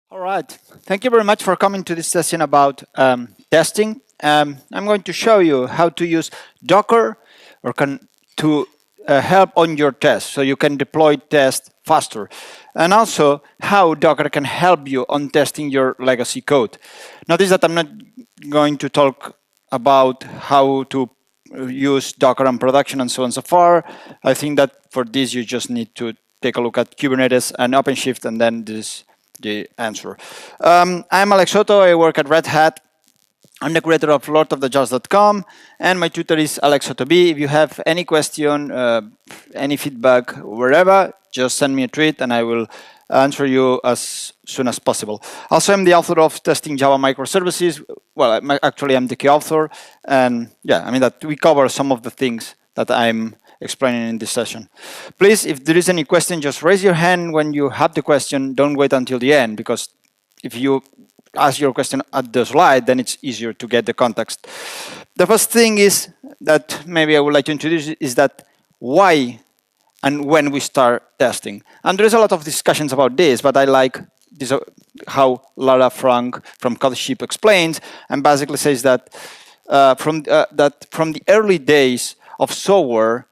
All right. Thank you very much for coming to this session about testing. I'm going to show you how to use Docker to help on your test so you can deploy tests faster. And also how Docker can help you on testing your legacy code. Notice that I'm not going to talk about how to use Docker on production and so on and so far. I think that for this you just need to take a look at Kubernetes and OpenShift, and then this the answer. I'm Alex Soto. I work at Red Hat. I'm the creator of lordofthejars.com, and my tutor is Alex Soto B. If you have any question, any feedback, wherever, just send me a tweet and I will answer you as soon as possible. Also, I'm the author of Testing Java Microservices. Well, actually, I'm the key author, and yeah, I mean that we cover some of the things that I'm explaining in this session. Please, if there is any question, just raise your hand when you have the question. Don't wait until the end, because if you ask your question at the slide, then it's easier to get the context. The first thing is that maybe I would like to introduce is that why and when we start testing. And there's a lot of discussions about this, but I like this, how Lara Frank from CodeShip explains, and basically says that from the early days of software,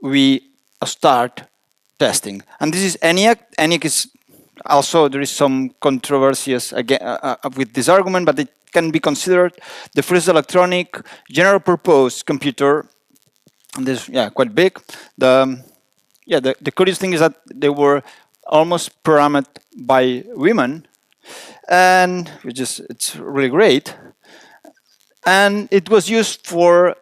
we start testing. And this is ENIAC. ENIAC is also, there is some controversies again, with this argument, but it can be considered the first electronic general purpose computer. And this, yeah, quite big. The curious thing is that they were almost programmed by women, and it's really great. And it was used for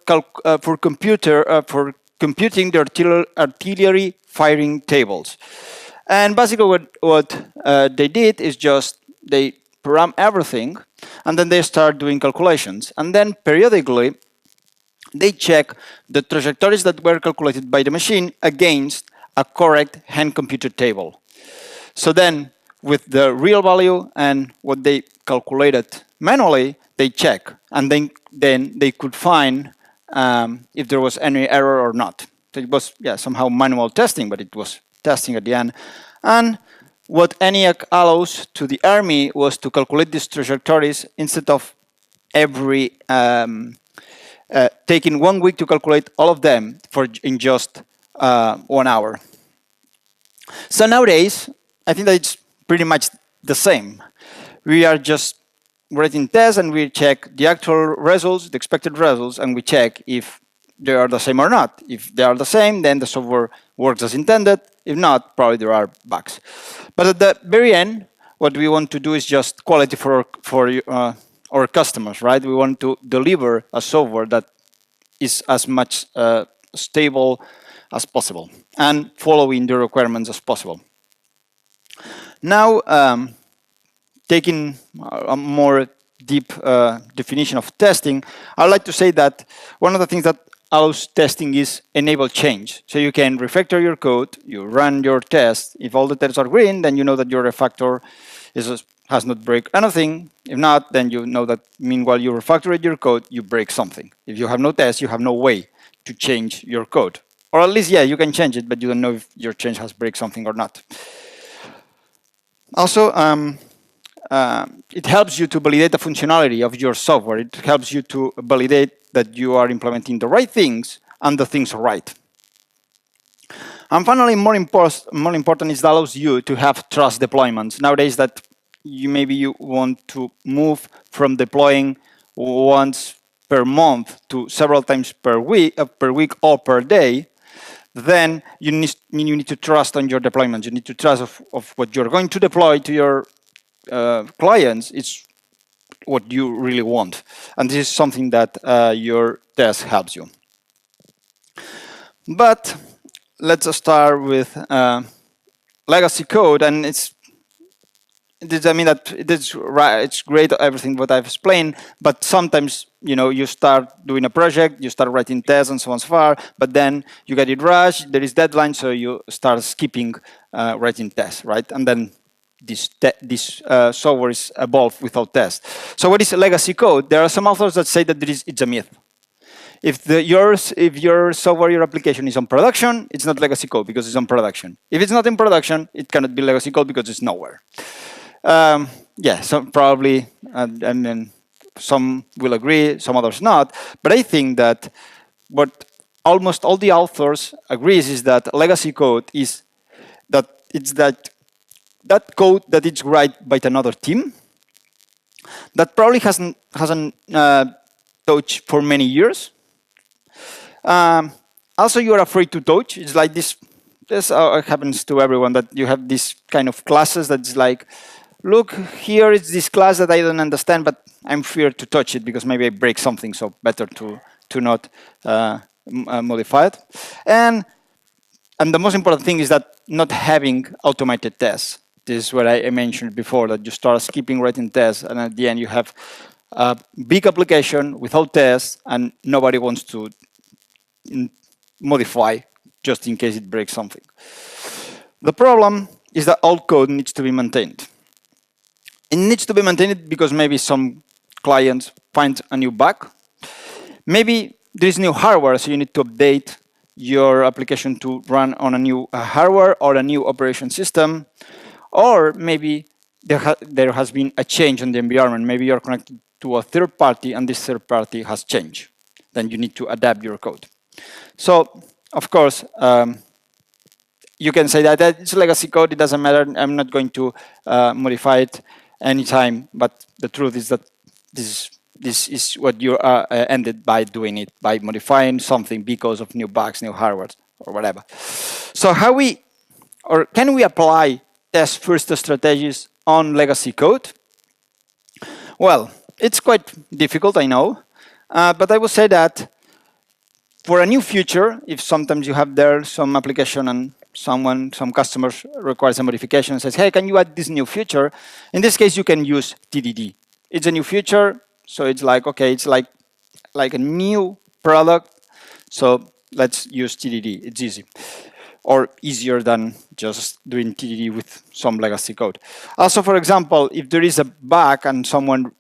computing the artillery firing tables. And basically what they did is just they program everything, and then they start doing calculations. And then periodically, they check the trajectories that were calculated by the machine against a correct hand-computed table. So then, with the real value and what they calculated manually, they check, and then they could find if there was any error or not. So it was, yeah, somehow manual testing, but it was testing at the end. And what ENIAC allows to the army was to calculate these trajectories instead of taking 1 week to calculate all of them in just 1 hour. So nowadays, I think that it's pretty much the same. We are just writing tests and we check the actual results, the expected results, and we check if they are the same or not. If they are the same, then the software works as intended. If not, probably there are bugs. But at the very end, what we want to do is just quality for our customers, right? We want to deliver a software that is as much stable as possible and following the requirements as possible. Now, taking a more deep definition of testing, I'd like to say that one of the things that allows testing is enable change. So you can refactor your code, you run your test. If all the tests are green, then you know that your refactor has not break anything. If not, then you know that meanwhile you refactored your code, you break something. If you have no test, you have no way to change your code. Or at least, yeah, you can change it, but you don't know if your change has break something or not. Also, it helps you to validate the functionality of your software. It helps you to validate that you are implementing the right things and the things are right. And finally, more important is that allows you to have trust deployments. Nowadays, that maybe you want to move from deploying once per month to several times per week or per day, then you need to trust on your deployments. You need to trust of what you're going to deploy to your clients. It's what you really want. And this is something that your test helps you. But let's start with legacy code, and I mean that it's right. It's great, everything what I've explained, but sometimes you start doing a project, you start writing tests and so on and so far, but then you get it rushed. There is deadline, so you start skipping writing tests, right? And then this software is evolved without tests. So what is legacy code? There are some authors that say that it's a myth. If your software, your application is on production, it's not legacy code because it's on production. If it's not in production, it cannot be legacy code because it's nowhere. Yeah, some probably, and then some will agree, some others not. But I think that what almost all the authors agrees is that legacy code is that it's that code that it's written by another team that probably hasn't touched for many years. Also, you are afraid to touch. It's like this. This happens to everyone, that you have this kind of classes that's like, look, here is this class that I don't understand, but I'm feared to touch it because maybe I break something. So better to not modify it. And the most important thing is that not having automated tests. This is what I mentioned before, that you start skipping writing tests, and at the end you have a big application without tests, and nobody wants to modify just in case it breaks something. The problem is that all code needs to be maintained. It needs to be maintained because maybe some clients find a new bug. Maybe there is new hardware, so you need to update your application to run on a new hardware or a new operation system. Or maybe there has been a change in the environment. Maybe you're connected to a third party and this third party has changed. Then you need to adapt your code. So, of course, you can say that it's legacy code, it doesn't matter, I'm not going to modify it anytime. But the truth is that this is what you ended by doing it, by modifying something because of new bugs, new hardware, or whatever. So can we apply test first strategies on legacy code? Well, it's quite difficult, I know, but I would say that for a new feature, if sometimes you have there some application and some customers requires a modification and says, hey, can you add this new feature? In this case, you can use TDD. It's a new feature, so it's like, okay, it's like a new product, so let's use TDD. It's easy, or easier than just doing TDD with some legacy code. Also, for example, if there is a bug and someone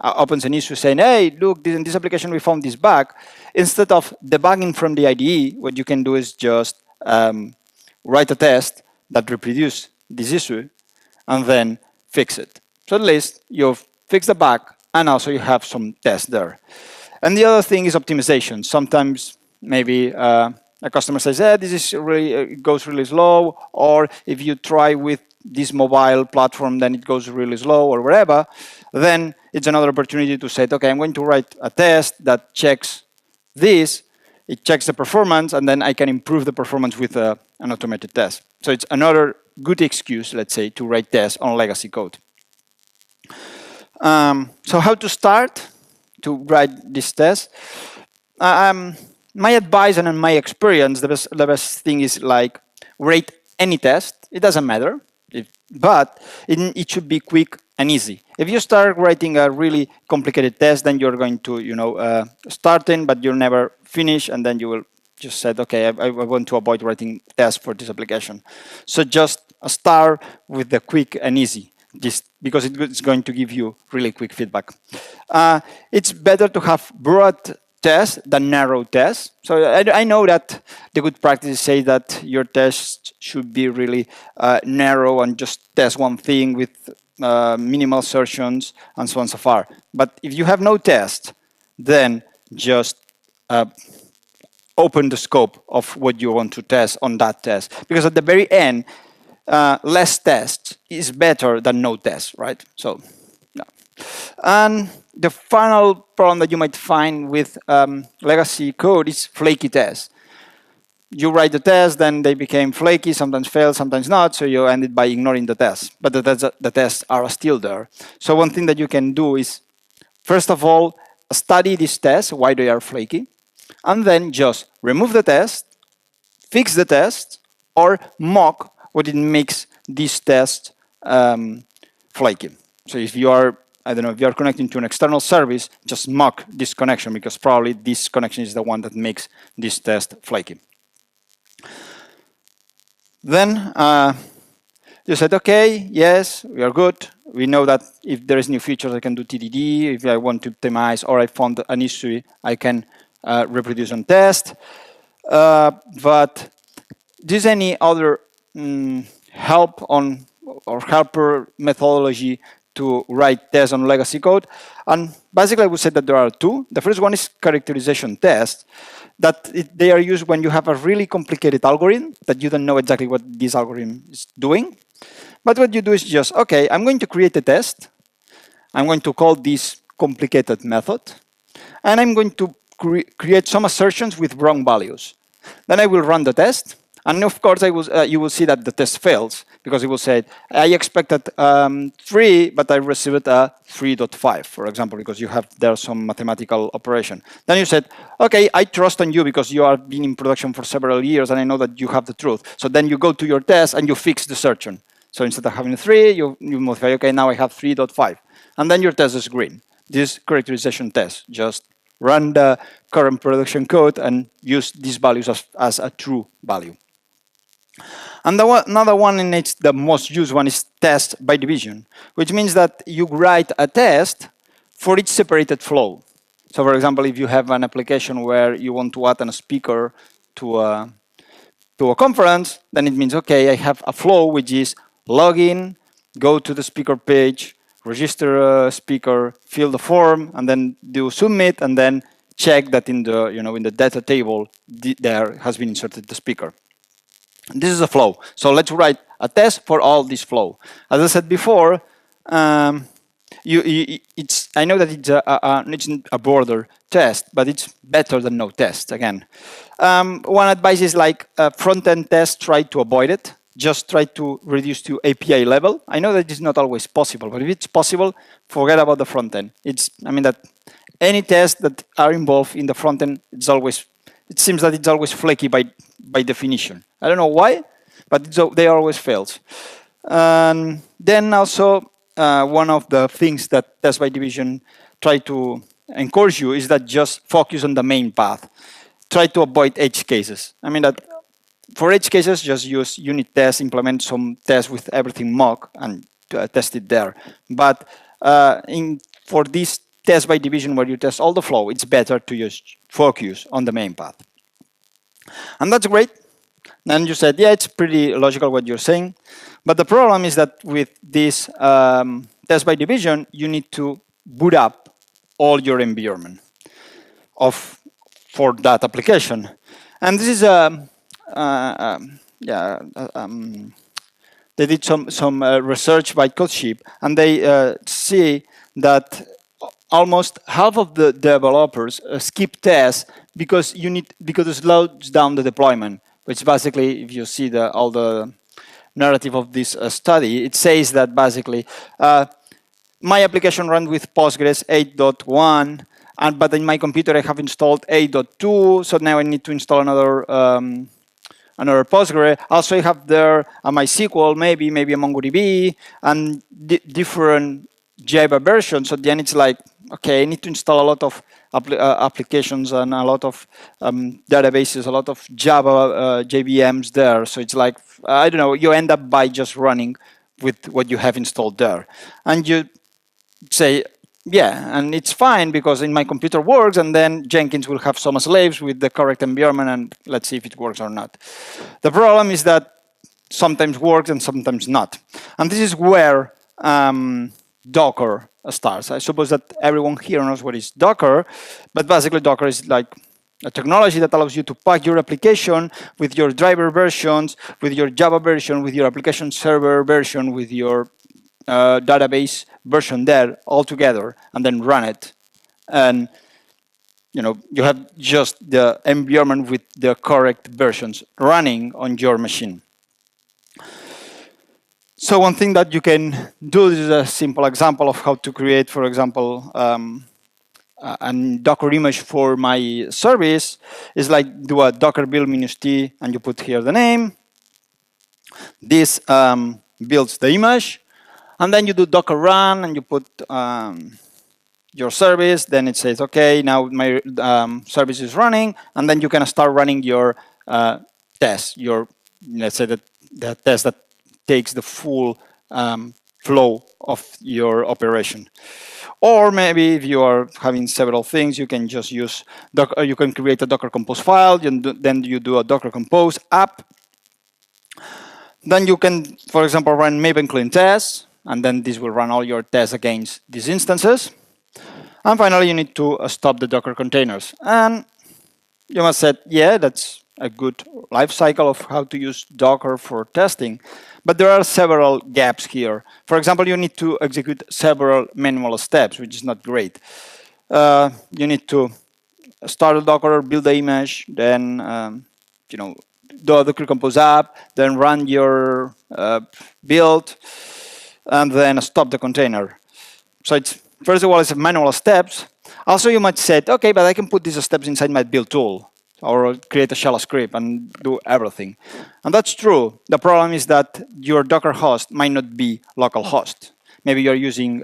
opens an issue saying, hey, look, in this application we found this bug, instead of debugging from the IDE, what you can do is just write a test that reproduces this issue and then fix it. So at least you've fixed the bug and also you have some tests there. And the other thing is optimization. Sometimes maybe a customer says, hey, this is really, it goes really slow, or if you try with this mobile platform, then it goes really slow, or whatever. Then it's another opportunity to say, okay, I'm going to write a test that checks this, it checks the performance, and then I can improve the performance with an automated test. So it's another good excuse, let's say, to write tests on legacy code. So how to start to write this test? My advice and in my experience, the best thing is like write any test. It doesn't matter, but it should be quick and easy. If you start writing a really complicated test, then you're going to, starting, but you'll never finish, and then you will just say, okay, I want to avoid writing tests for this application. So just start with the quick and easy, just because it's going to give you really quick feedback. It's better to have broad tests than narrow tests. So I know that the good practices say that your tests should be really narrow and just test one thing with minimal assertions and so on and so far. But if you have no test, then just open the scope of what you want to test on that test. Because at the very end, less tests is better than no tests, right? So, no. And the final problem that you might find with legacy code is flaky tests. You write the test, then they became flaky, sometimes fail, sometimes not, so you ended by ignoring the test. But the tests are still there. So one thing that you can do is, first of all, study these tests, why they are flaky, and then just remove the test, fix the test, or mock what it makes this test flaky. So if you are, I don't know, if you are connecting to an external service, just mock this connection, because probably this connection is the one that makes this test flaky. Then you said, okay, yes, we are good. We know that if there is new features, I can do TDD. If I want to optimize or I found an issue, I can reproduce on test. But is any other help on or helper methodology to write tests on legacy code. And basically, I would say that there are two. The first one is characterization tests, that they are used when you have a really complicated algorithm that you don't know exactly what this algorithm is doing. But what you do is just, okay, I'm going to create a test. I'm going to call this complicated method. And I'm going to create some assertions with wrong values. Then I will run the test. And of course, you will see that the test fails because it will say, I expected 3, but I received a 3.5, for example, because you have there some mathematical operation. Then you said, okay, I trust on you because you have been in production for several years and I know that you have the truth. So then you go to your test and you fix the assertion. So instead of having 3, you modify, okay, now I have 3.5. And then your test is green. This characterization test, just run the current production code and use these values as a true value. And another one, and it's the most used one, is test by division, which means that you write a test for each separated flow. So for example, if you have an application where you want to add a speaker to a conference, then it means, okay, I have a flow which is login, go to the speaker page, register a speaker, fill the form, and then do submit, and then check that in the data table there has been inserted the speaker. This is a flow. So let's write a test for all this flow. As I said before, I know that it's a border test, but it's better than no test. Again, one advice is like front-end tests, try to avoid it. Just try to reduce to API level. I know that it's not always possible, but if it's possible, forget about the front end. I mean that any tests that are involved in the front end, it seems that it's always flaky by definition. I don't know why, but they always fails. Then also, one of the things that test by division try to encourage you is that just focus on the main path. Try to avoid edge cases. I mean that for edge cases, just use unit tests, implement some tests with everything mock, and test it there. But for this test by division where you test all the flow, it's better to just focus on the main path. And that's great. Then you said, yeah, it's pretty logical what you're saying. But the problem is that with this test by division, you need to boot up all your environment for that application. And this is they did some research by CodeShip, and they see that almost half of the developers skip tests because it slows down the deployment. Which basically, if you see all the narrative of this study, it says that basically my application runs with Postgres 8.1, but in my computer I have installed 8.2, so now I need to install another Postgres. Also, I have there a MySQL, maybe a MongoDB, and different Java versions. So then it's like, okay, I need to install a lot of applications and a lot of databases, a lot of Java JVMs there. So it's like, I don't know, you end up by just running with what you have installed there. And you say, yeah, and it's fine because in my computer works, and then Jenkins will have some slaves with the correct environment, and let's see if it works or not. The problem is that sometimes works and sometimes not. And this is where Docker starts. I suppose that everyone here knows what is Docker, but basically Docker is like a technology that allows you to pack your application with your driver versions, with your Java version, with your application server version, with your database version there all together, and then run it. And you have just the environment with the correct versions running on your machine. So one thing that you can do, this is a simple example of how to create, for example, a Docker image for my service, is like do a docker build -t, and you put here the name. This builds the image, and then you do docker run, and you put your service. Then it says, okay, now my service is running, and then you can start running your test. Let's say that the test that takes the full flow of your operation. Or maybe if you are having several things, you can just use Docker. You can create a Docker Compose file, and then you do a Docker Compose app. Then you can, for example, run Maven clean tests, and then this will run all your tests against these instances. And finally, you need to stop the Docker containers. And you must say, yeah, that's a good life cycle of how to use Docker for testing. But there are several gaps here. For example, you need to execute several manual steps, which is not great. You need to start a Docker, build the image, then do the Docker Compose app, then run your build, and then stop the container. So it's first of all, it's manual steps. Also, you might say, okay, but I can put these steps inside my build tool or create a shell script and do everything. And that's true. The problem is that your Docker host might not be local host. Maybe you're using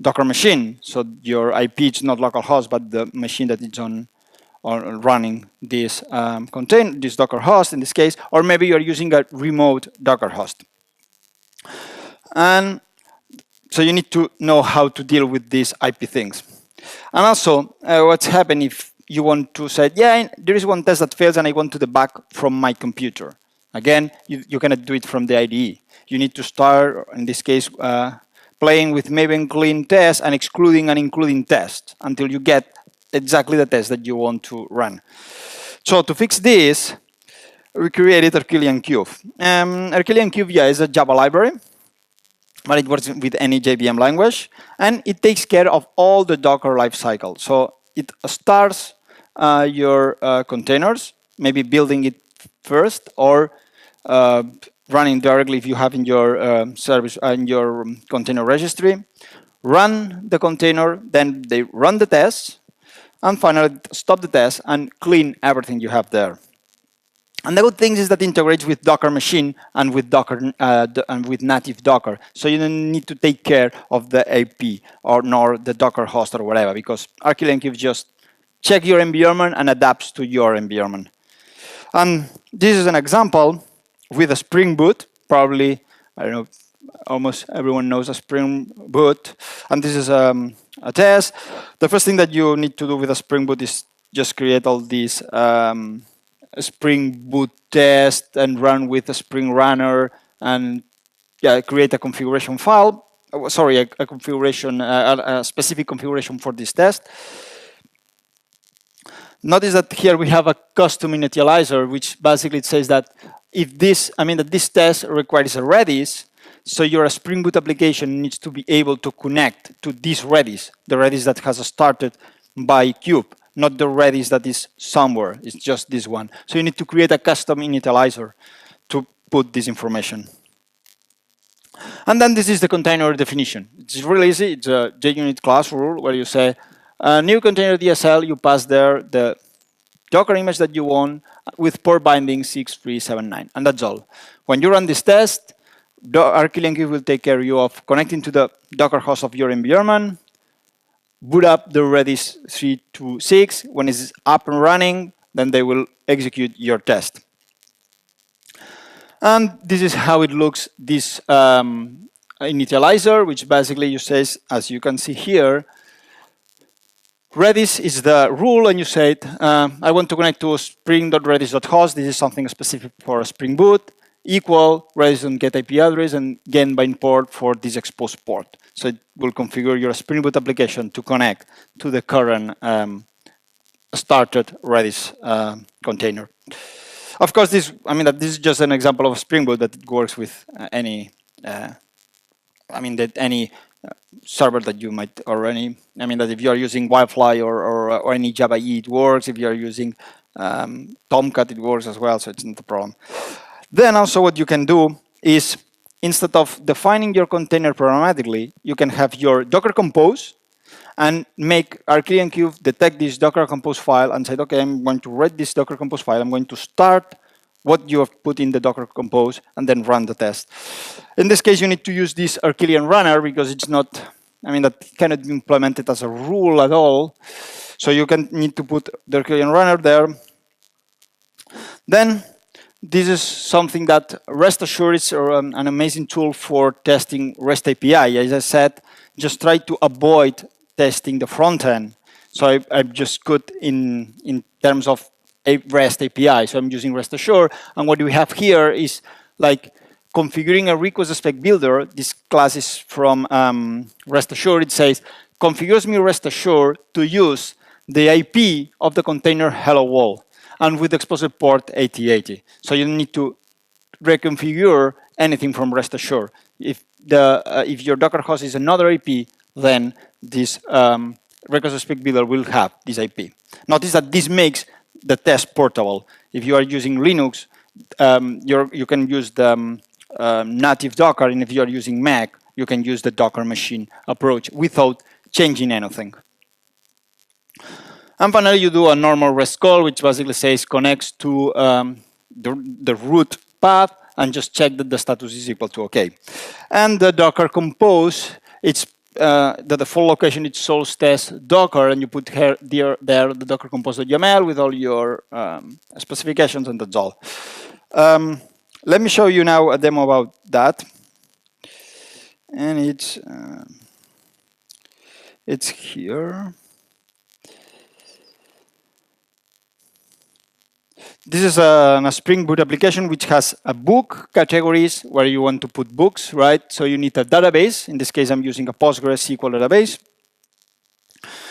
Docker machine, so your IP is not local host, but the machine that it's on running this this Docker host in this case, or maybe you're using a remote Docker host. And so you need to know how to deal with these IP things. And also, what's happening if you want to say, yeah, there is one test that fails and I want to debug from my computer. Again, you cannot do it from the IDE. You need to start, in this case, playing with Maven clean tests and excluding and including tests until you get exactly the test that you want to run. So to fix this, we created Arquillian Cube. Arquillian Cube, yeah, is a Java library, but it works with any JVM language, and it takes care of all the Docker lifecycle. So it starts your containers, maybe building it first, or running directly if you have in your service in your container registry. Run the container, then they run the tests, and finally stop the test and clean everything you have there. And the good thing is that it integrates with Docker machine and with Docker and with native Docker. So you don't need to take care of the AP or nor the Docker host or whatever, because Arquillian Cube just check your environment and adapts to your environment. And this is an example with a Spring Boot. Probably, I don't know, almost everyone knows a Spring Boot. And this is a test. The first thing that you need to do with a Spring Boot is just create all these Spring Boot test and run with a Spring Runner and create a configuration file. Sorry, a configuration, a specific configuration for this test. Notice that here we have a custom initializer, which basically says that if this, that this test requires a Redis, so your Spring Boot application needs to be able to connect to this Redis, the Redis that has started by Cube, not the Redis that is somewhere. It's just this one. So you need to create a custom initializer to put this information. And then this is the container definition. It's really easy. It's a JUnit class rule where you say, new container DSL, you pass there the Docker image that you want with port binding 6379, and that's all. When you run this test, Arquillian Cube will take care of you of connecting to the Docker host of your environment, boot up the Redis 326. When it's up and running, then they will execute your test. And this is how it looks, this initializer, which basically you say, as you can see here, Redis is the rule, and you say, I want to connect to spring.redis.host. This is something specific for a Spring Boot. Equal Redis.get IP address and gen bind port for this exposed port. So it will configure your Spring Boot application to connect to the current started Redis container. Of course, this is just an example of a Spring Boot that works with any any server that you might, or any, that if you are using Wildfly or any Java EE, it works. If you are using Tomcat, it works as well, so it's not a problem. Then also what you can do is, instead of defining your container programmatically, you can have your Docker Compose and make Arquillian Cube detect this Docker Compose file and say, okay, I'm going to read this Docker Compose file. I'm going to start what you have put in the Docker Compose and then run the test. In this case, you need to use this Arquillian runner because it's not, that cannot be implemented as a rule at all. So you need to put the Arquillian runner there. Then this is something that rest assured is an amazing tool for testing REST API. As I said, just try to avoid testing the front end. So I've just put in terms of a REST API. So I'm using rest assured. And what we have here is like configuring a request spec builder. This class is from rest assured. It says, configures me rest assured to use the IP of the container hello world and with exposed port 8080. So you don't need to reconfigure anything from rest assured. If your Docker host is another IP, then this request spec builder will have this IP. Notice that this makes the test portable. If you are using Linux, you can use the native Docker, and if you are using Mac, you can use the Docker machine approach without changing anything. And finally, you do a normal REST call, which basically says connects to the root path and just check that the status is equal to OK. And the Docker compose, it's the default location is source test Docker, and you put here there the Docker compose.yaml with all your specifications, and that's all. Let me show you now a demo about that. And it's here. This is a Spring Boot application which has a book categories where you want to put books, right? So you need a database. In this case, I'm using a PostgreSQL database.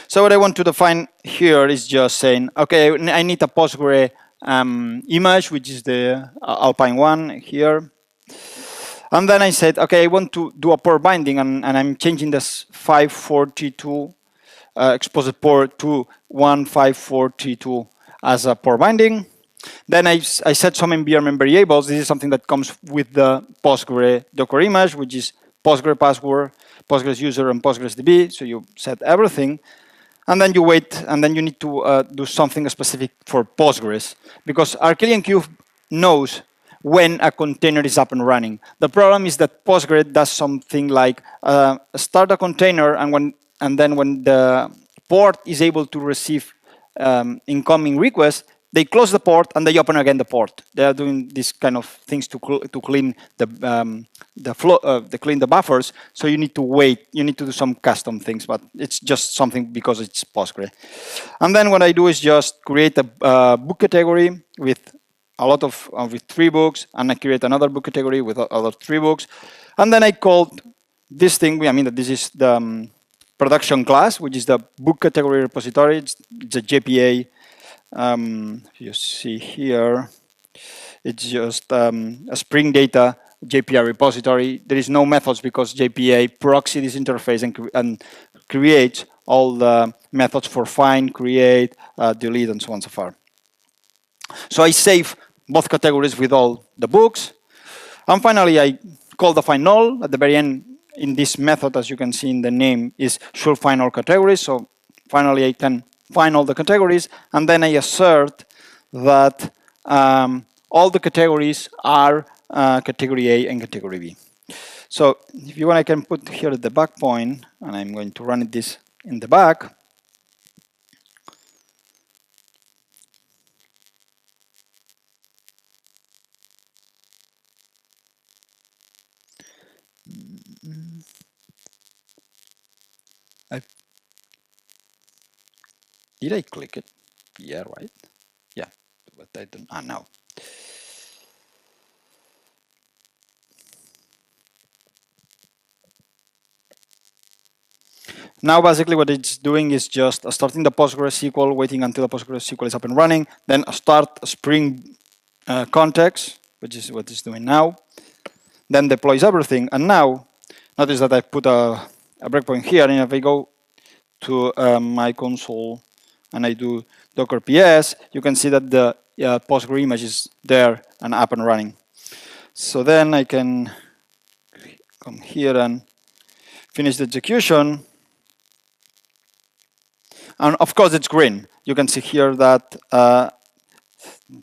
So what I want to define here is just saying, okay, I need a Postgre image, which is the Alpine one here. And then I said, okay, I want to do a port binding, and I'm changing this 542 exposed port to 15432 as a port binding. Then I set some environment variables. This is something that comes with the Postgre Docker image, which is Postgre password, Postgres user, and Postgres DB. So you set everything. And then you wait, and then you need to do something specific for Postgres, because Arquillian Cube knows when a container is up and running. The problem is that Postgres does something like start a container, and then when the port is able to receive incoming requests, they close the port and they open again the port. They are doing these kind of things to clean the flow, clean the buffers. So you need to wait. You need to do some custom things, but it's just something because it's Postgre. And then what I do is just create a book category with a lot of with 3 books, and I create another book category with other 3 books, and then I called this thing. I mean that this is the production class, which is the book category repository. It's a JPA. You see here, it's just a Spring Data JPA repository. There is no methods because JPA proxy this interface and creates all the methods for find, create, delete, and so on and so forth. So I save both categories with all the books. And finally, I call the find all. At the very end, in this method, as you can see in the name, is should find all categories. So finally, I can find all the categories, and then I assert that all the categories are category A and category B. So if you want, I can put here the back point, and I'm going to run this in the back. Did I click it? Yeah, right? Yeah, but I don't, no. Now, basically, what it's doing is just starting the PostgreSQL, waiting until the PostgreSQL is up and running, then start a Spring context, which is what it's doing now, then deploys everything. And now, notice that I put a breakpoint here, and if I go to my console and I do Docker PS, you can see that the Postgre image is there and up and running. So then I can come here and finish the execution. And of course, it's green. You can see here that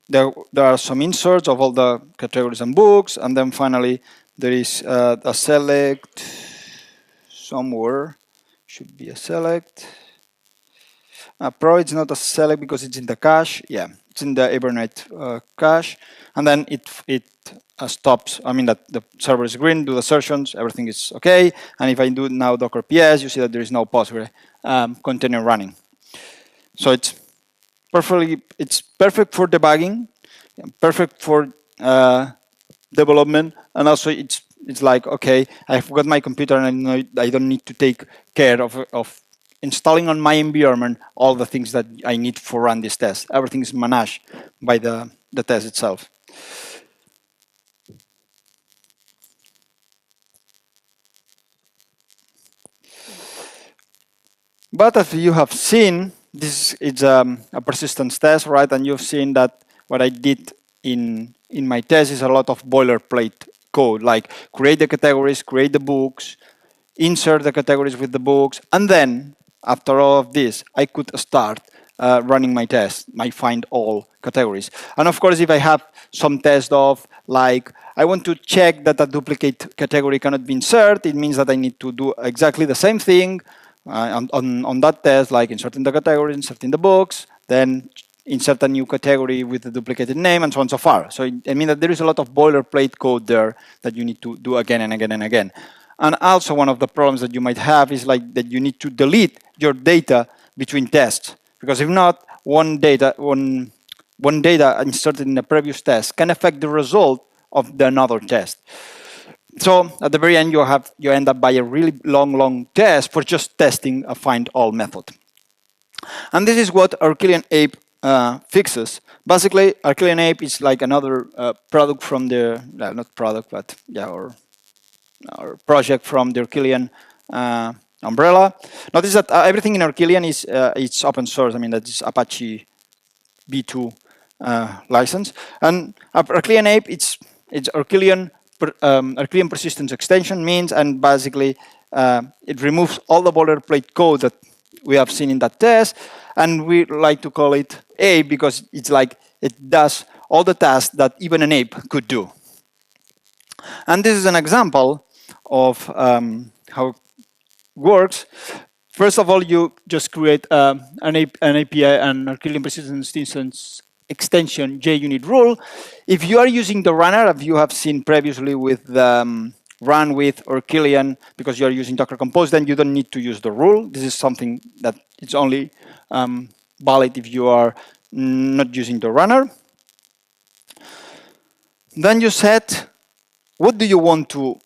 there are some inserts of all the categories and books. And then finally, there is a select somewhere. Should be a select. Pro, it's not a select because it's in the cache. Yeah, it's in the Hibernate cache. And then it stops. I mean that the server is green, do the assertions, everything is okay. And if I do now Docker PS, you see that there is no Postgre container running. So it's perfect for debugging, perfect for development, and also it's like, okay, I've got my computer and I know I don't need to take care of installing on my environment all the things that I need for run this test. Everything is managed by the test itself. But as you have seen, this is a persistence test, right? And you've seen that what I did in my test is a lot of boilerplate code, like create the categories, create the books, insert the categories with the books, and then after all of this, I could start running my test, my find all categories. And of course, if I have some test of like, I want to check that a duplicate category cannot be inserted, it means that I need to do exactly the same thing on that test, like inserting the category, inserting the books, then insert a new category with a duplicated name, and so on and so far. So I mean that there is a lot of boilerplate code there that you need to do again and again and again. And also one of the problems that you might have is like that you need to delete your data between tests, because if not, one data inserted in a previous test can affect the result of the another test. So at the very end, you end up by a really long test for just testing a find all method. And this is what Arquillian APE fixes. Basically, Arquillian APE is like another product from the, not product, but yeah, or project from the Arquillian umbrella. Notice that everything in Arquillian is it's open source. I mean, that is Apache V2 license. And Arquillian APE, it's Arquillian persistence extension means, and basically it removes all the boilerplate code that we have seen in that test, and we like to call it APE because it's like it does all the tasks that even an APE could do. And this is an example of how it works. First of all, you just create an API, an Arquillian persistence instance extension JUnit rule. If you are using the runner, if you have seen previously with run with Arquillian, because you are using Docker Compose, then you don't need to use the rule. This is something that it's only valid if you are not using the runner. Then you set what do you want to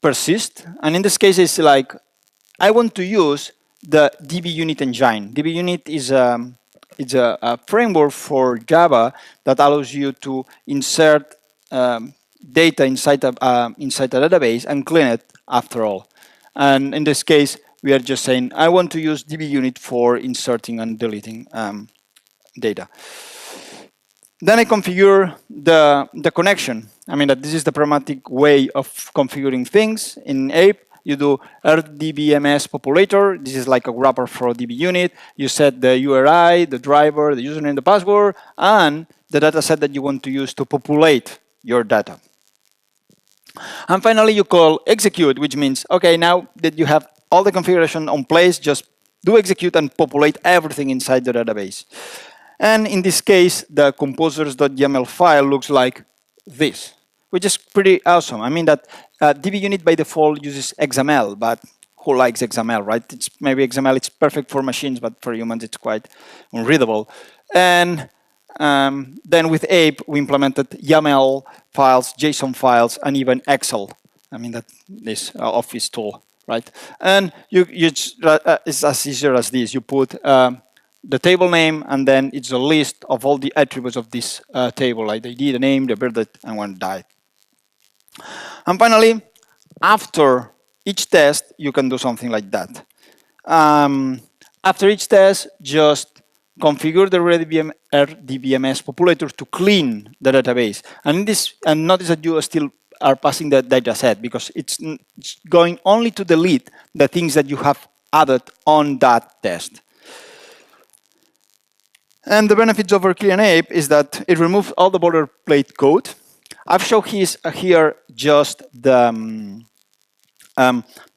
persist, and in this case it's like I want to use the dbunit engine. dbunit is it's a framework for Java that allows you to insert data inside a database and clean it after all. And in this case, we are just saying, I want to use dbunit for inserting and deleting data. Then I configure the connection. I mean, that this is the pragmatic way of configuring things in APE. You do rdbms populator. This is like a wrapper for dbunit. You set the URI, the driver, the username, the password, and the data set that you want to use to populate your data. And finally, you call execute, which means, okay, now that you have all the configuration on place, just do execute and populate everything inside the database. And in this case, the composers.yaml file looks like this, which is pretty awesome. I mean that dbunit by default uses XML, but who likes XML, right? It's maybe XML, it's perfect for machines, but for humans, it's quite unreadable. And then with APE, we implemented YAML files, JSON files, and even Excel. I mean, that this Office tool, right? And it's as easier as this. You put the table name, and then it's a list of all the attributes of this table, like the ID, the name, the birth date, and when it died. And finally, after each test, you can do something like that. After each test, just configure the rdbms populator to clean the database. And notice that you still are passing the data set, because it's going only to delete the things that you have added on that test. And the benefits of Arquillian APE is that it removes all the boilerplate code. I've shown here just the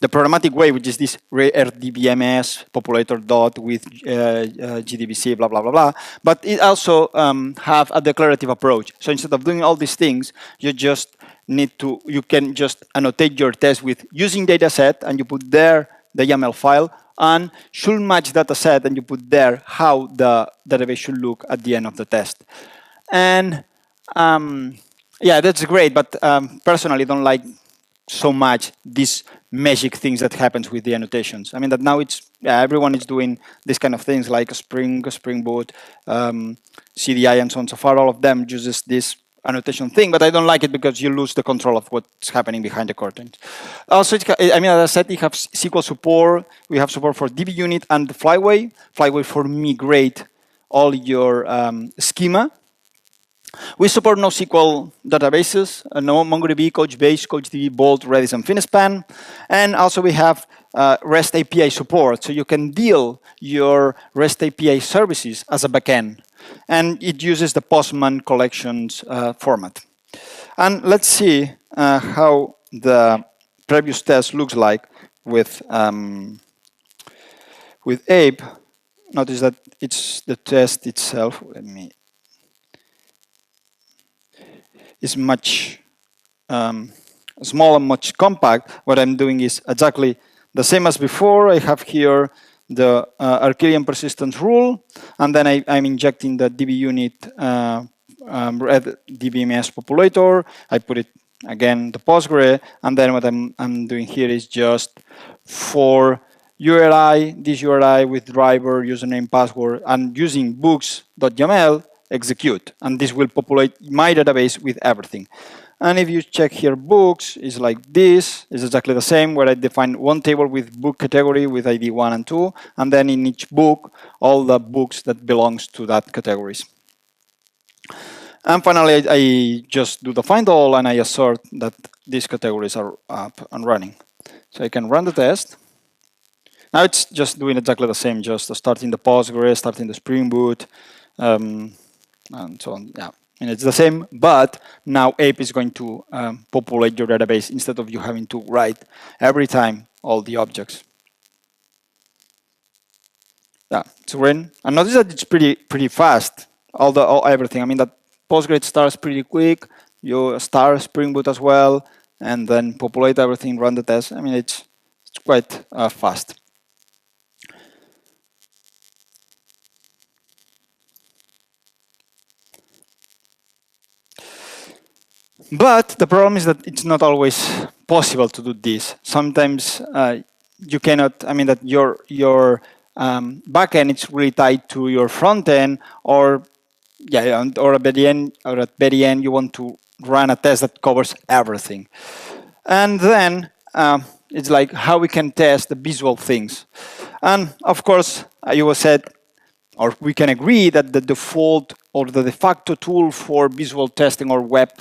programmatic way, which is this rdbms populator dot with gdbc, blah, blah, blah, blah. But it also have a declarative approach. So instead of doing all these things, you just you can just annotate your test with using dataset, and you put there the YAML file, and should match dataset, and you put there how the database should look at the end of the test. And Yeah, that's great, but personally don't like so much these magic things that happens with the annotations. I mean that now it's everyone is doing this kind of things like Spring Boot, CDI, and so on and so far. All of them uses this annotation thing, but I don't like it because you lose the control of what's happening behind the curtains. Also, I mean, as I said, we have SQL support. We have support for DB-Unit and the Flyway. Flyway for migrate all your schema. We support NoSQL databases, no MongoDB, Couchbase, CouchDB, Bolt, Redis, and Finispan. And also we have REST API support, so you can deal your REST API services as a backend. And it uses the Postman collections format. And let's see how the previous test looks like with APE. Notice that it's the test itself. Let me. Is much small and much compact. What I'm doing is exactly the same as before. I have here the Arquillian persistence rule, and then I'm injecting the DB-Unit red DBMS populator. I put it again the Postgre, and then what I'm doing here is just for URI, this URI with driver, username, password, and using books.yaml, execute, and this will populate my database with everything. And if you check here, books is like this, is exactly the same, where I define one table with book category with ID 1 and 2, and then in each book, all the books that belongs to that categories. And finally, I just do the find all, and I assert that these categories are up and running. So I can run the test. Now it's just doing exactly the same, just starting the Postgres, starting the Spring Boot, and so on. Yeah, and it's the same, but now APE is going to populate your database instead of you having to write every time all the objects. Yeah, it's run, and notice that it's pretty fast. Everything. I mean that Postgres starts pretty quick. You start Spring Boot as well, and then populate everything, run the test. I mean it's quite fast. But the problem is that it's not always possible to do this. Sometimes you cannot. I mean that your backend is really tied to your front end, or at the very end you want to run a test that covers everything, and then it's like how we can test the visual things. And of course, you said, or we can agree that the default or the de facto tool for visual testing or web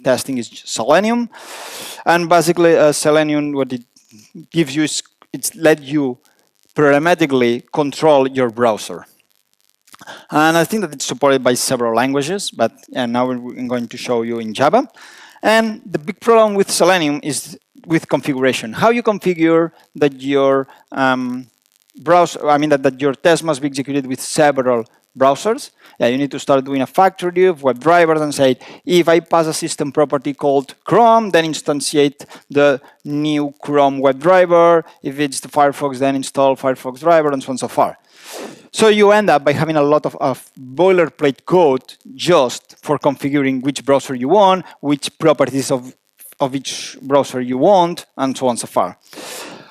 testing is Selenium. And basically Selenium, what it gives you is it's let you parametrically control your browser. And I think that it's supported by several languages, but now I'm going to show you in Java. And the big problem with Selenium is with configuration. How you configure that your browser, I mean that your test must be executed with several browsers. Yeah, you need to start doing a factory of web drivers and say, if I pass a system property called Chrome, then instantiate the new Chrome web driver. If it's the Firefox, then install Firefox driver, and so on and so forth. So you end up by having a lot of boilerplate code just for configuring which browser you want, which properties of each browser you want, and so on and so forth.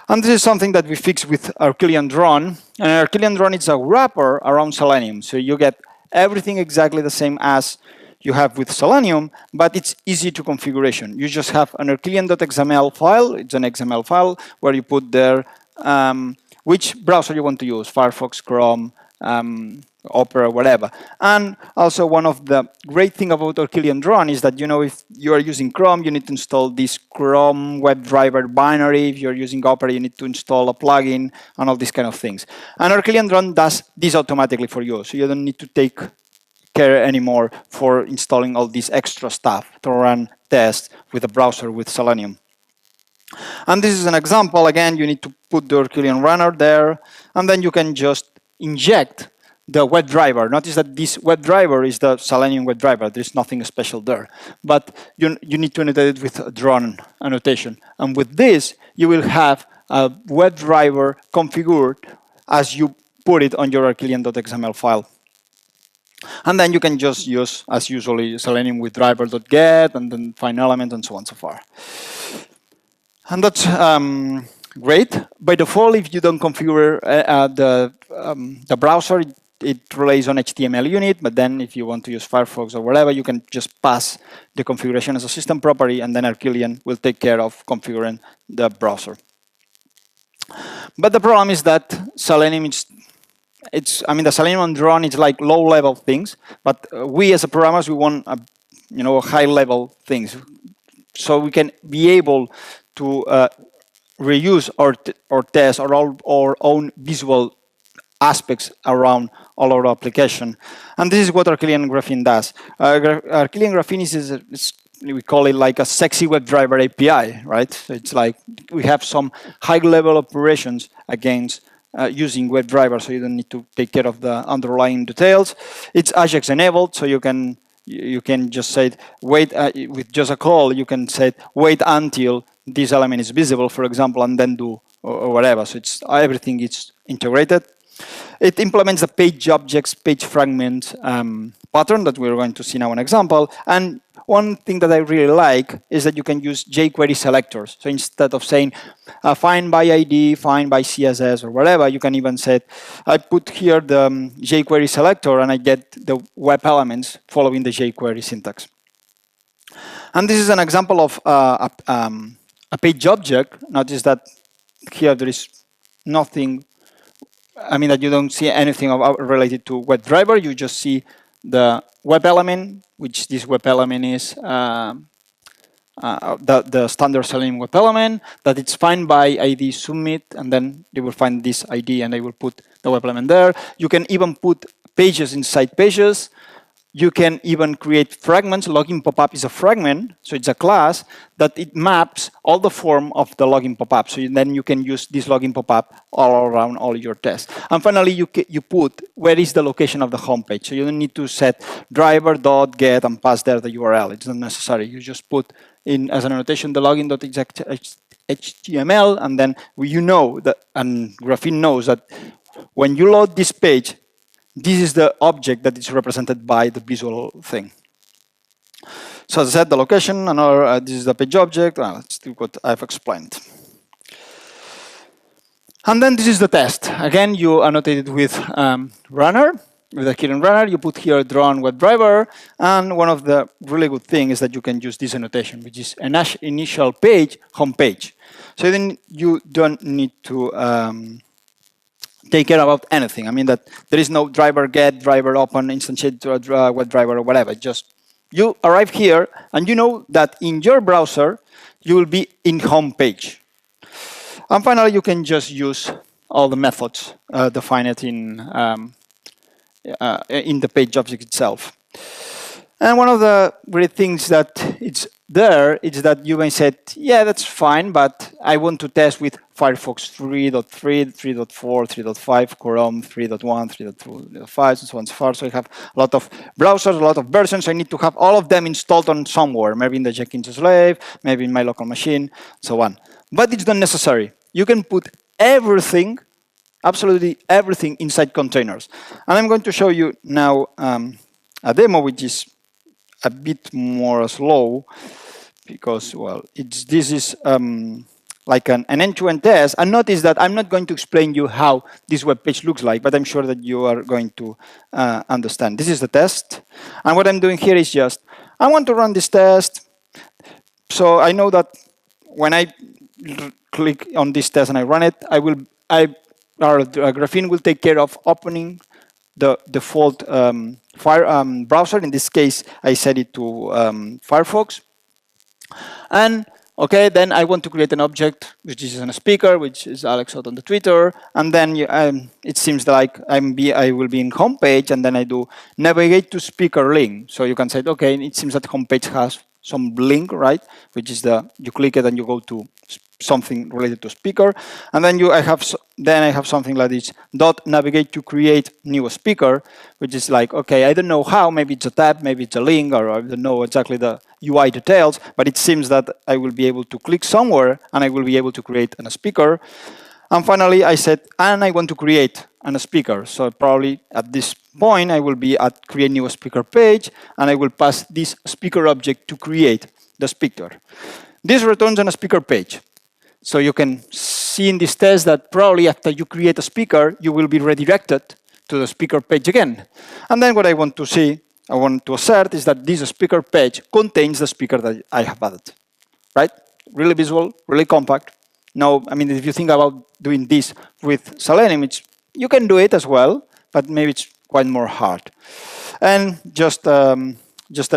And this is something that we fix with Arquillian Drone. And Arquillian Drone is a wrapper around Selenium. So you get everything exactly the same as you have with Selenium, but it's easy to configuration. You just have an Arquillian.xml file. It's an XML file where you put there which browser you want to use, Firefox, Chrome, Opera, whatever. And also one of the great thing about Arquillian Drone is that, if you are using Chrome, you need to install this Chrome web driver binary. If you're using Opera, you need to install a plugin and all these kind of things. And Arquillian Drone does this automatically for you. So you don't need to take care anymore for installing all this extra stuff to run tests with a browser with Selenium. And this is an example. Again, you need to put the Arquillian runner there, and then you can just inject the web driver. Notice that this web driver is the Selenium web driver. There's nothing special there. But you need to annotate it with a drone annotation. And with this, you will have a web driver configured as you put it on your Arquillian.xml file. And then you can just use, as usually, Selenium with driver.get and then find element and so on and so forth. And that's great. By default, if you don't configure the browser, it relies on HTML unit, but then if you want to use Firefox or whatever, you can just pass the configuration as a system property, and then Arquillian will take care of configuring the browser. But the problem is that Selenium I mean, the Selenium and Drone is like low-level things, but we as a programmers, we want high-level things, so we can be able to reuse or test our own visual aspects around all our application. And this is what Arquillian Graphene does. Arquillian Graphene we call it like a sexy WebDriver API, right? So it's like we have some high-level operations against using WebDriver, so you don't need to take care of the underlying details. It's Ajax enabled, so you can just say wait with just a call. You can say wait until this element is visible, for example, and then do or whatever. So it's everything is integrated. It implements the page objects, page fragment pattern that we're going to see now an example. And one thing that I really like is that you can use jQuery selectors. So instead of saying find by ID, find by CSS or whatever, you can even say, I put here the jQuery selector and I get the web elements following the jQuery syntax. And this is an example of a page object. Notice that here there is nothing, I mean that you don't see anything related to WebDriver. You just see the web element, which this web element is the standard Selenium web element, that it's find by ID submit, and then they will find this ID and they will put the web element there. You can even put pages inside pages. You can even create fragments. Login popup is a fragment, so it's a class that it maps all the form of the login popup. So then you can use this login popup all around all your tests. And finally, you put where is the location of the home page. So you don't need to set driver.get and pass there the URL. It's not necessary. You just put in as an annotation the login.html, and then you know that, and Graphene knows that when you load this page, this is the object that is represented by the visual thing. So as I said, the location, and this is the page object. Well, let's do what I've explained. And then this is the test. Again, you annotate it with runner, with Arquillian runner. You put here drone WebDriver, and one of the really good things is that you can use this annotation, which is an initial page, home page. So then you don't need to take care about anything. I mean that there is no driver get, driver open, instantiate WebDriver or whatever. Just you arrive here and you know that in your browser you will be in home page. And finally, you can just use all the methods defined in the page object itself. And one of the great things that it's there is that you may say, yeah, that's fine, but I want to test with Firefox 3.3, 3.4, 3.5, Chrome 3.1, 3.2, 3.5, and so on and so forth. So I have a lot of browsers, a lot of versions. I need to have all of them installed on somewhere, maybe in the Jenkins slave, maybe in my local machine, so on. But it's not necessary. You can put everything, absolutely everything inside containers. And I'm going to show you now a demo which is a bit more slow because, well, this is like an end-to-end test. And notice that I'm not going to explain you how this web page looks like, but I'm sure that you are going to understand. This is the test. And what I'm doing here is just, I want to run this test. So I know that when I click on this test and I run it, Graphene will take care of opening the default browser. In this case, I set it to Firefox. And okay, then I want to create an object, which is a speaker, which is Alex Soto on the Twitter. And then it seems like I will be in home page, and then I do navigate to speaker link. So you can say, okay, it seems that home page has some link, right? Which is you click it and you go to something related to speaker, and then I have something like this .navigate to create new speaker, which is like, okay, I don't know how, maybe it's a tab, maybe it's a link, or I don't know exactly the UI details, but it seems that I will be able to click somewhere and I will be able to create a speaker. And finally, I said, and I want to create and a speaker. So probably at this point, I will be at create new speaker page, and I will pass this speaker object to create the speaker. This returns on a speaker page. So you can see in this test that probably after you create a speaker, you will be redirected to the speaker page again. And then what I want to assert is that this speaker page contains the speaker that I have added, right? Really visual, really compact. No, I mean, if you think about doing this with Selenium, you can do it as well, but maybe it's quite more hard. And just an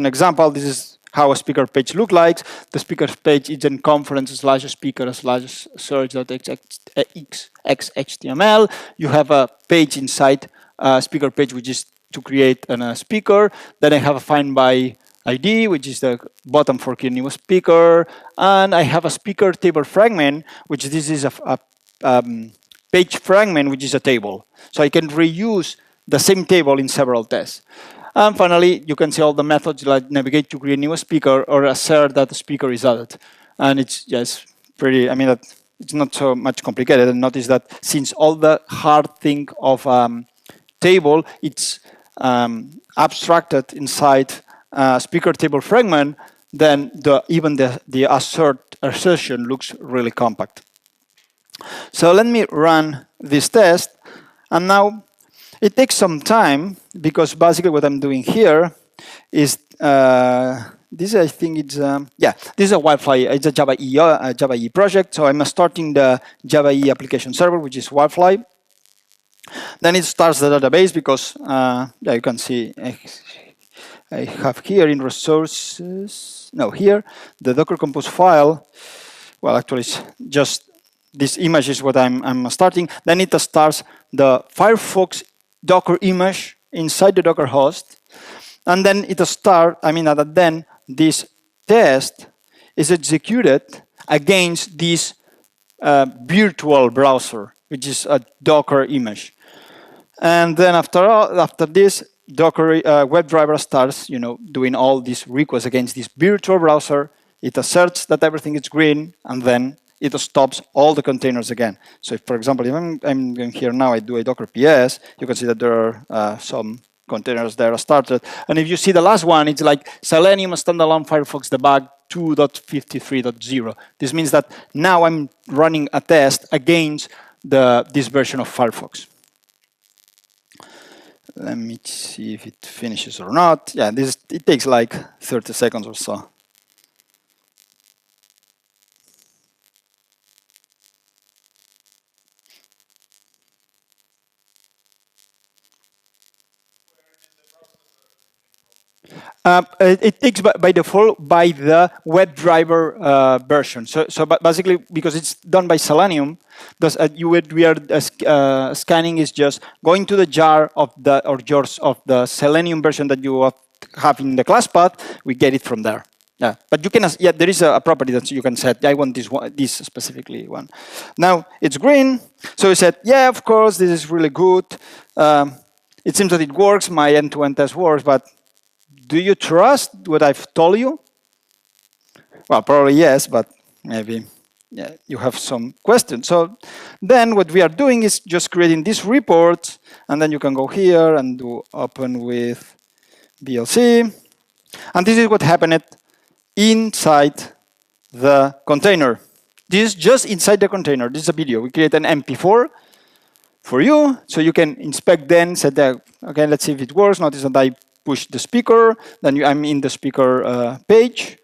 example, this is how a speaker page looks like. The speaker page is in conference/speaker/search.xhtml. You have a page inside a speaker page, which is to create a speaker. Then I have a find by ID, which is the button for creating new speaker. And I have a speaker table fragment, which this is a page fragment, which is a table. So I can reuse the same table in several tests. And finally, you can see all the methods like navigate to create new speaker or assert that the speaker is added. And it's just pretty, I mean, it's not so much complicated. And notice that since all the hard thing of table, it's abstracted inside speaker table fragment, then even the assertion looks really compact. So let me run this test. And now it takes some time because basically what I'm doing here is this. I think it's this is a Wildfly. It's a Java EE project. So I'm starting the Java EE application server, which is Wildfly. Then it starts the database because you can see I have here in resources. No, here the Docker Compose file. Well, actually, it's just this image is what I'm starting. Then it starts the Firefox Docker image inside the Docker host. And then it starts, then this test is executed against this virtual browser, which is a Docker image. And then after this, Docker WebDriver starts, doing all these requests against this virtual browser. It asserts that everything is green, and then it stops all the containers again. So if, for example, if I'm going here now, I do a Docker PS, you can see that there are some containers that are started. And if you see the last one, it's like Selenium standalone Firefox debug 2.53.0. This means that now I'm running a test against this version of Firefox. Let me see if it finishes or not. Yeah, it takes like 30 seconds or so. It takes by default by the WebDriver version. So basically, because it's done by Selenium, scanning is just going to the jar of the Selenium version that you have in the class path. We get it from there. Yeah, but you can. Yeah, there is a property that you can set. I want this specifically one. Now it's green, so we said, yeah, of course, this is really good. It seems that it works. My end-to-end test works, but do you trust what I've told you? Well, probably yes, but maybe you have some questions. So then what we are doing is just creating this report, and then you can go here and do open with VLC. And this is what happened inside the container. This is just inside the container. This is a video. We create an MP4 for you, so you can inspect then, say that, okay, let's see if it works. Notice that I push the speaker, then I'm in the speaker page.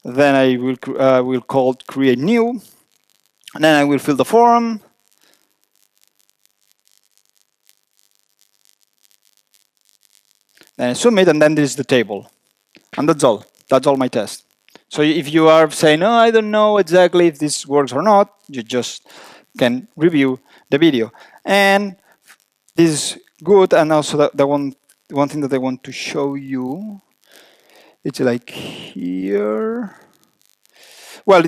Then I will call create new, and then I will fill the form. Then I submit, and then this is the table. And that's all. That's all my test. So if you are saying, oh, I don't know exactly if this works or not, you just can review the video. And this is good, and also the one thing that I want to show you, it's like here. Well,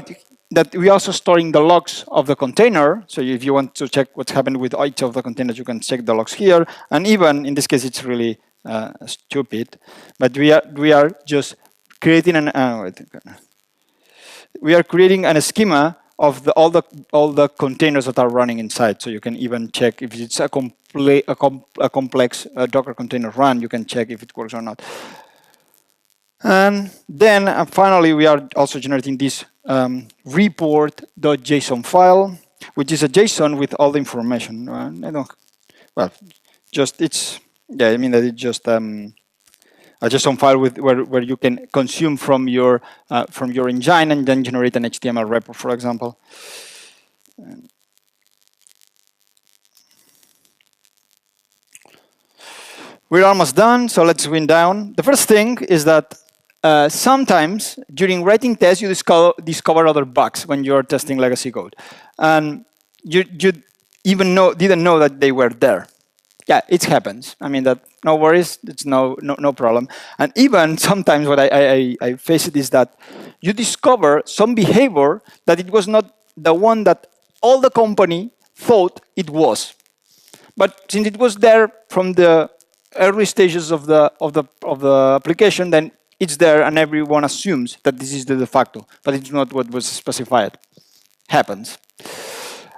that we also storing the logs of the container. So if you want to check what's happened with each of the containers, you can check the logs here. And even in this case, it's really stupid. But we are just creating an we are creating a schema of all the containers that are running inside. So you can even check if it's a complex Docker container run. You can check if it works or not. And then finally, we are also generating this report.json file, which is a JSON with all the information. I don't, well, just it's, yeah, I mean that it's just a JSON file with where you can consume from your engine and then generate an HTML report, for example. We're almost done, so let's wind down. The first thing is that sometimes during writing tests, you discover other bugs when you're testing legacy code. And you even didn't know that they were there. Yeah, it happens. I mean, that no worries, it's no problem. And even sometimes what I face it is that you discover some behavior that it was not the one that all the company thought it was. But since it was there from the early stages of the application, then it's there and everyone assumes that this is the de facto, but it's not what was specified. Happens.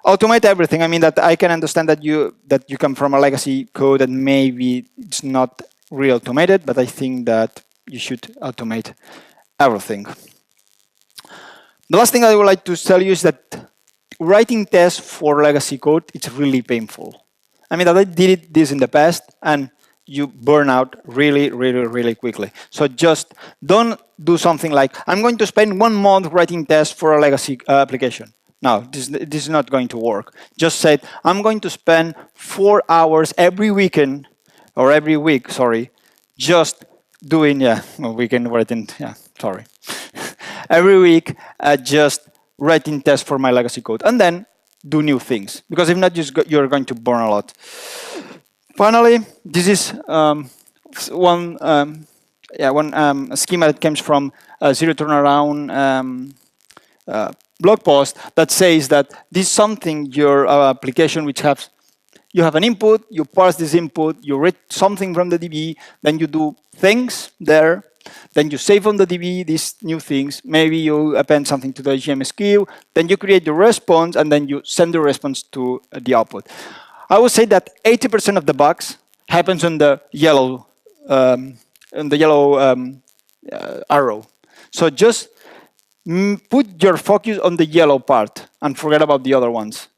Automate everything. I mean that I can understand that you come from a legacy code that maybe it's not really automated, but I think that you should automate everything. The last thing I would like to tell you is that writing tests for legacy code, it's really painful. I mean that I did this in the past and you burn out really, really, really quickly. So just don't do something like, I'm going to spend 1 month writing tests for a legacy application. No, this is not going to work. Just say, I'm going to spend 4 hours every weekend, or every week, sorry, just doing, weekend writing, sorry. Every week, just writing tests for my legacy code. And then do new things. Because if not, you're going to burn a lot. Finally, this is one schema that comes from Zero Turnaround blog post that says that this is something your application which you have an input, you parse this input, you read something from the DB, then you do things there, then you save on the DB these new things, maybe you append something to the GMS queue, then you create the response, and then you send the response to the output. I would say that 80% of the bugs happens on the yellow arrow. So just put your focus on the yellow part and forget about the other ones.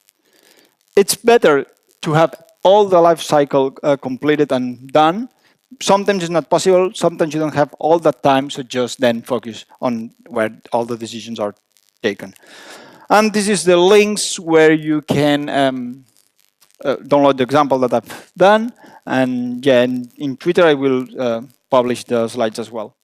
It's better to have all the life cycle completed and done. Sometimes it's not possible. Sometimes you don't have all that time. So just then focus on where all the decisions are taken. And this is the links where you can download the example that I've done. And yeah, in Twitter, I will publish the slides as well.